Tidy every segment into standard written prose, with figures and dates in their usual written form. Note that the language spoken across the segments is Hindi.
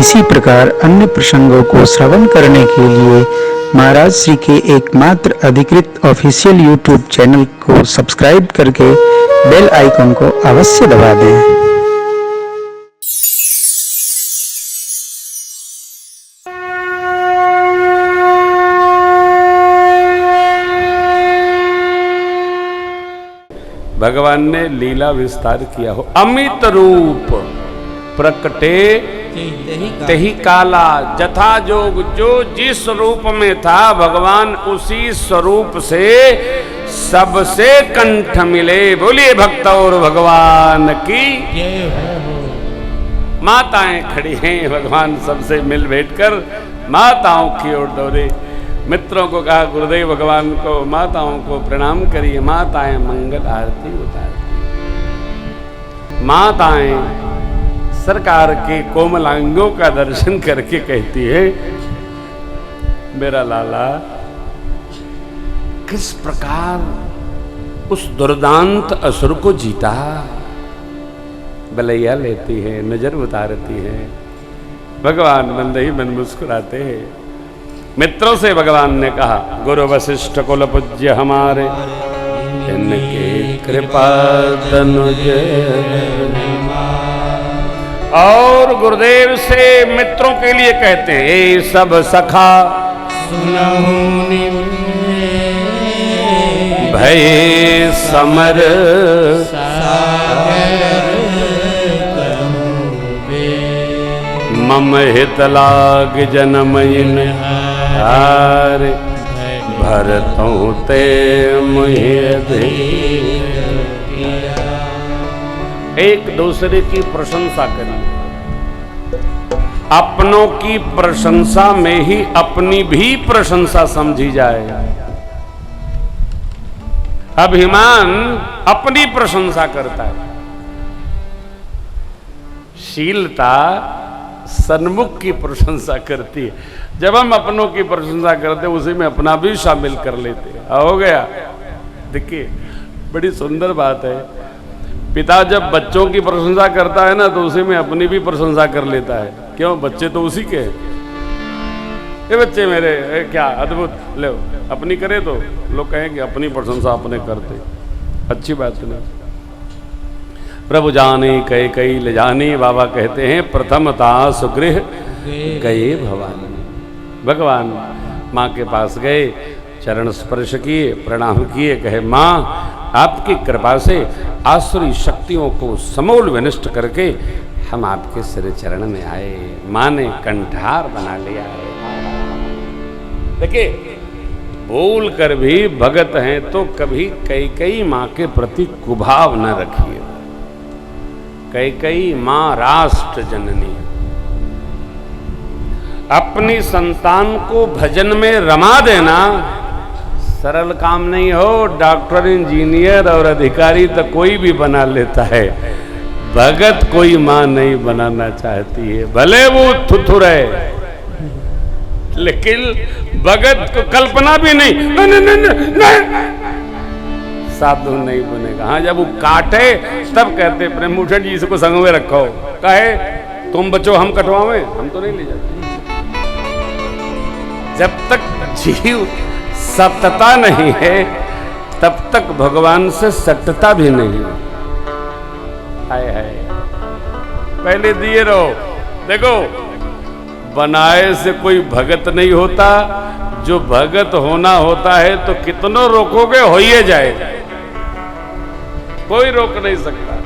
इसी प्रकार अन्य प्रसंगों को श्रवण करने के लिए महाराज श्री के एकमात्र अधिकृत ऑफिशियल यूट्यूब चैनल को सब्सक्राइब करके बेल आइकन को अवश्य दबा दें। भगवान ने लीला विस्तार किया हो। अमित रूप प्रकटे तेहि काला, जथा जोग, जो जिस रूप में था भगवान उसी स्वरूप से सबसे कंठ मिले। बोलिए भक्त और भगवान की। माताएं खड़ी हैं, भगवान सबसे मिल बैठकर माताओं की ओर दौड़े। मित्रों को कहा गुरुदेव भगवान को, माताओं को प्रणाम करिए। माताएं मंगल आरती उतारती। माताएं सरकार के कोमलांगों का दर्शन करके कहती है, मेरा लाला किस प्रकार उस दुर्दांत असुर को जीता। बलैया लेती है, नजर उतारती है। भगवान मंद ही मन मुस्कुराते हैं। मित्रों से भगवान ने कहा, गुरु वशिष्ठ कुल पूज्य हमारे, इनके कृपा तनुज। और गुरुदेव से मित्रों के लिए कहते हैं, ए सब सखा भय समर, मम हित लाग जनमइन हार, भरतों ते मुहे। एक दूसरे की प्रशंसा करिए। अपनों की प्रशंसा में ही अपनी भी प्रशंसा समझी जाए। अभिमान अपनी प्रशंसा करता है, शीलता सन्मुख की प्रशंसा करती है। जब हम अपनों की प्रशंसा करते उसी में अपना भी शामिल कर लेते हैं। हो गया। देखिए बड़ी सुंदर बात है। पिता जब बच्चों की प्रशंसा करता है ना, तो उसी में अपनी भी प्रशंसा कर लेता है। क्यों? बच्चे तो उसी के हैं। ये बच्चे मेरे क्या अद्भुत, ले अपनी करे तो लोग कहेंगे अपनी प्रशंसा अपने करते। अच्छी बात नहीं। प्रभु जाने कई कई ले जाने, बाबा कहते हैं प्रथमता सुगृह गए भवानी। भगवान माँ के पास गए, चरण स्पर्श किए, प्रणाम किए, कहे माँ आपकी कृपा से आसुरी शक्तियों को समूल विनष्ट करके हम आपके सिर चरण में आए। माँ ने कंठार बना लिया है। देखिए भूल कर भी भगत हैं तो कभी कई कई माँ के प्रति कुभाव न रखिए। कई कई माँ राष्ट्र जननी, अपनी संतान को भजन में रमा देना सरल काम नहीं हो। डॉक्टर, इंजीनियर और अधिकारी तो कोई भी बना लेता है, भगत कोई माँ नहीं बनाना चाहती है। भले वो थुथुरे, लेकिन भगत को कल्पना भी नहीं, साधु नहीं बनेगा। हाँ जब वो काटे तब कहते प्रेम मुठन जी इसको संग में रखो। कहे तुम बच्चों हम कटवावे, हम तो नहीं ले जाते। जब तक जीव सतता नहीं है तब तक भगवान से सटता भी नहीं। हाय हाय, पहले दिए रहो। देखो बनाए से कोई भगत नहीं होता। जो भगत होना होता है तो कितनों रोकोगे हो ही जाएगा, कोई रोक नहीं सकता।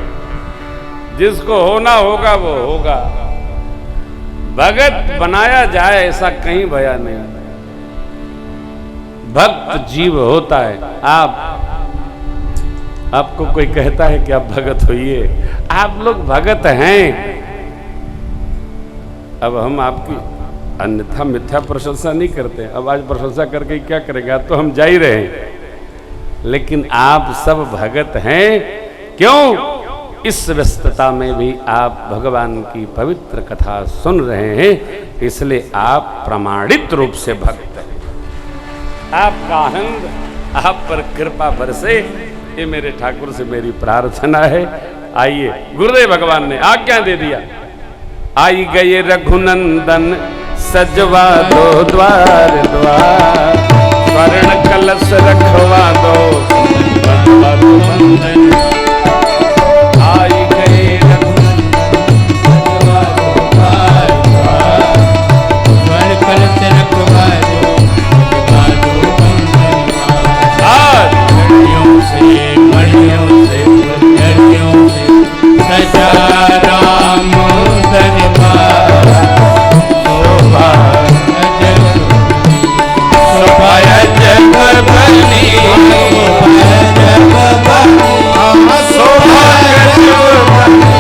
जिसको होना होगा वो होगा। भगत बनाया जाए ऐसा कहीं भया नहीं। भक्त जीव होता है। आपको कोई कहता है कि आप भगत होइए, आप लोग भगत हैं। अब हम आपकी अन्यथा मिथ्या प्रशंसा नहीं करते। अब आज प्रशंसा करके क्या करेंगे? आज तो हम जा ही रहे हैं, लेकिन आप सब भगत हैं। क्यों? इस व्यस्तता में भी आप भगवान की पवित्र कथा सुन रहे हैं, इसलिए आप प्रमाणित रूप से भक्त हैं। आपका आनंद आप पर कृपा बरसे, ये मेरे ठाकुर से मेरी प्रार्थना है। आइए, गुरुदेव भगवान ने आज्ञा दे दिया, आई गए रघुनंदन सजवा दो द्वार द्वार, स्वर्ण कलश रखवा दो बंधवा दो बंधन। आई गए रघुनंदन सजवा दो द्वार द्वार, स्वर्ण कलश रखवा दो बंधवा दो बंधन। आज लड़ियों से मणियों से फुलझड़ियों से सजा राम दरबार, शोभा जग बनी, शोभा जग बनी, शोभा जग बनी, शोभा जग बनी।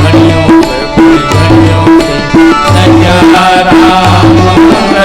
मणियों से फुलझड़ियों से सजा राम दरबार,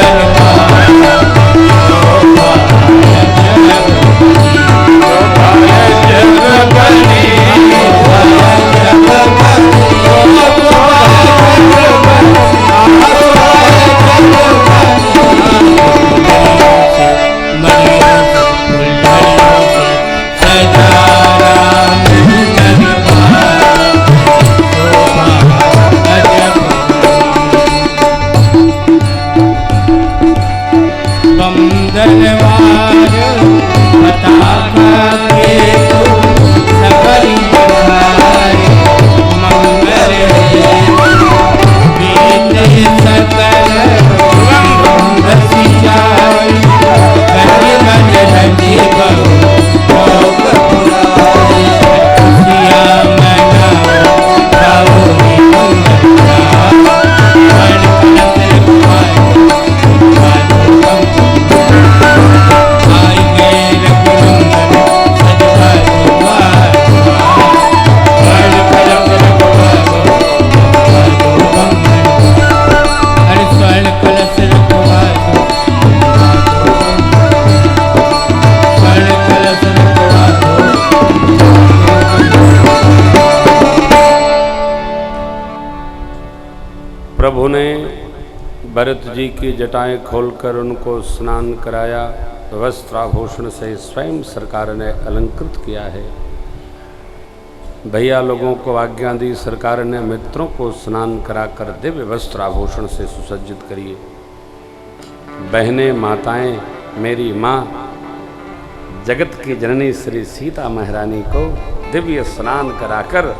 प्रभु ने भरत जी की जटाएं खोलकर उनको स्नान कराया, वस्त्राभूषण से स्वयं सरकार ने अलंकृत किया है। भैया लोगों को आज्ञा दी सरकार ने, मित्रों को स्नान कराकर दिव्य वस्त्राभूषण से सुसज्जित करिए। बहनें माताएं, मेरी माँ जगत की जननी श्री सीता महारानी को दिव्य स्नान कराकर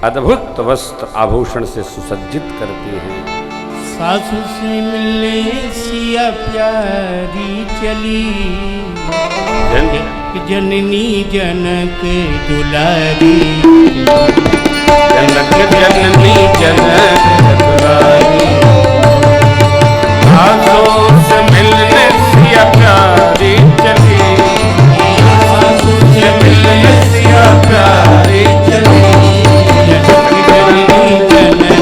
अद्भुत वस्त्र आभूषण से सुसज्जित करती हैं। सासू से मिलने सिया प्यारी चली, जननी जनक दुलारी, जनक जननी जनक दुलारी। सासू से मिलने सिया प्यारी चली, सासू से मिलने सिया प्यारी चली, जननी जनक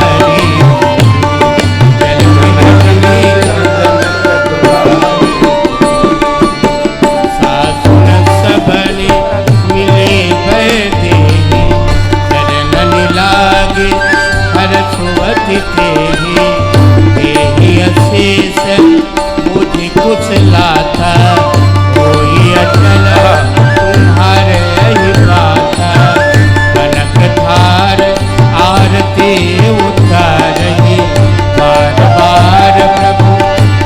दुलारी, देहि अशेष बुद्धि कुछ लाथा कोई अचल तुम्हारे ही बाथा कनक धार आरती उतारही बार बार प्रभु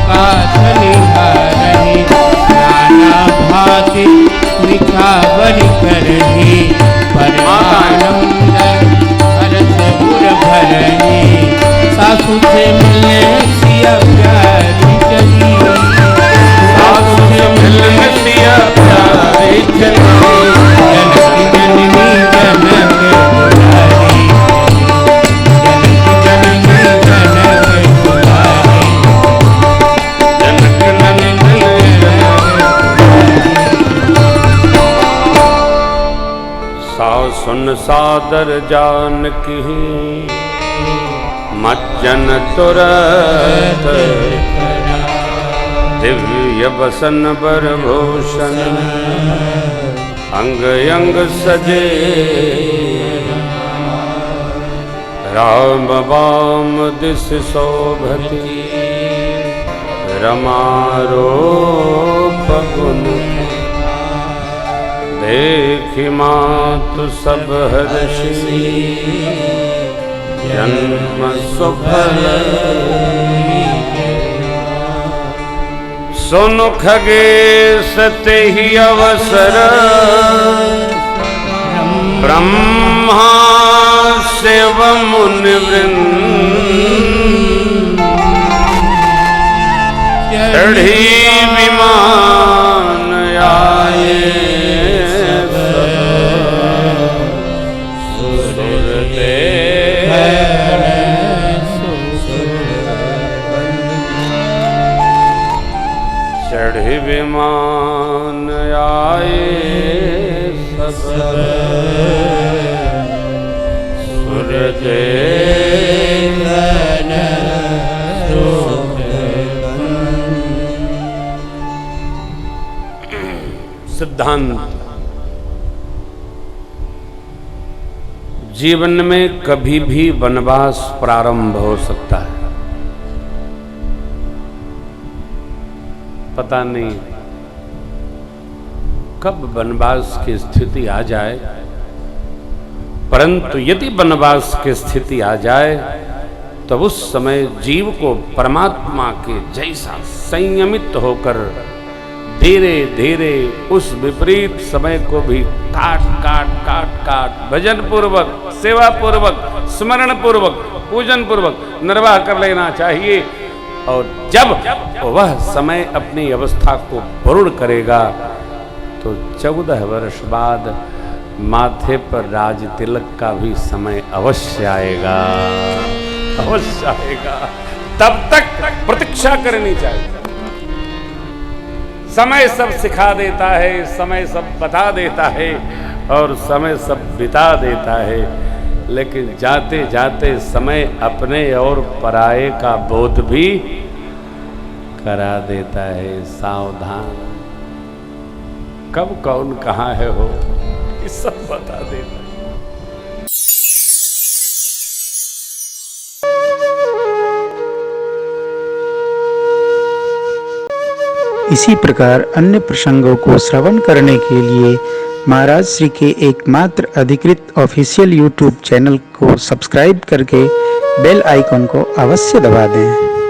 काज निहारही नाना भांति निखावर करही परमानंद हरस गुर भरही सासु से मिलने सिया प्यारी चली सासु से मिलने सिया प्यारी चली जनक जननी जनक दुलारी जनक जननी जनक दुलारी जनक नंदन सुन सादर जानकी मज्जन तुरत दिव्य बसन बर भूषण अंग अंग सजे राम बाम दिस शोभती रमारो पगुन देखि मातु सब हर्षि जन्म सुफल सुनु खगेश तेहि अवसर ब्रह्मा शिव मुनि वृंद चढ़ी विमान आए चढ़ी विमान आए सब सिद्धांत जीवन में कभी भी वनवास प्रारंभ हो सकता है। पता नहीं कब वनवास की स्थिति आ जाए, परंतु यदि वनवास की स्थिति आ जाए तो उस समय जीव को परमात्मा के जैसा संयमित होकर धीरे धीरे उस विपरीत समय को भी काट काट काट काट भजन पूर्वक, सेवा पूर्वक, स्मरण पूर्वक, पूजन पूर्वक निर्वाह कर लेना चाहिए। और जब वह समय अपनी अवस्था को पूर्ण करेगा तो 14 वर्ष बाद माथे पर राज तिलक का भी समय अवश्य आएगा, अवश्य आएगा। तब तक प्रतीक्षा करनी चाहिए। समय सब सिखा देता है, समय सब बता देता है और समय सब बिता देता है, लेकिन जाते जाते समय अपने और पराये का बोध भी करा देता है। सावधान, कब कौन कहाँ है हो ये सब बता देता है। इसी प्रकार अन्य प्रसंगों को श्रवण करने के लिए महाराज श्री के एकमात्र अधिकृत ऑफिशियल यूट्यूब चैनल को सब्सक्राइब करके बेल आइकन को अवश्य दबा दें।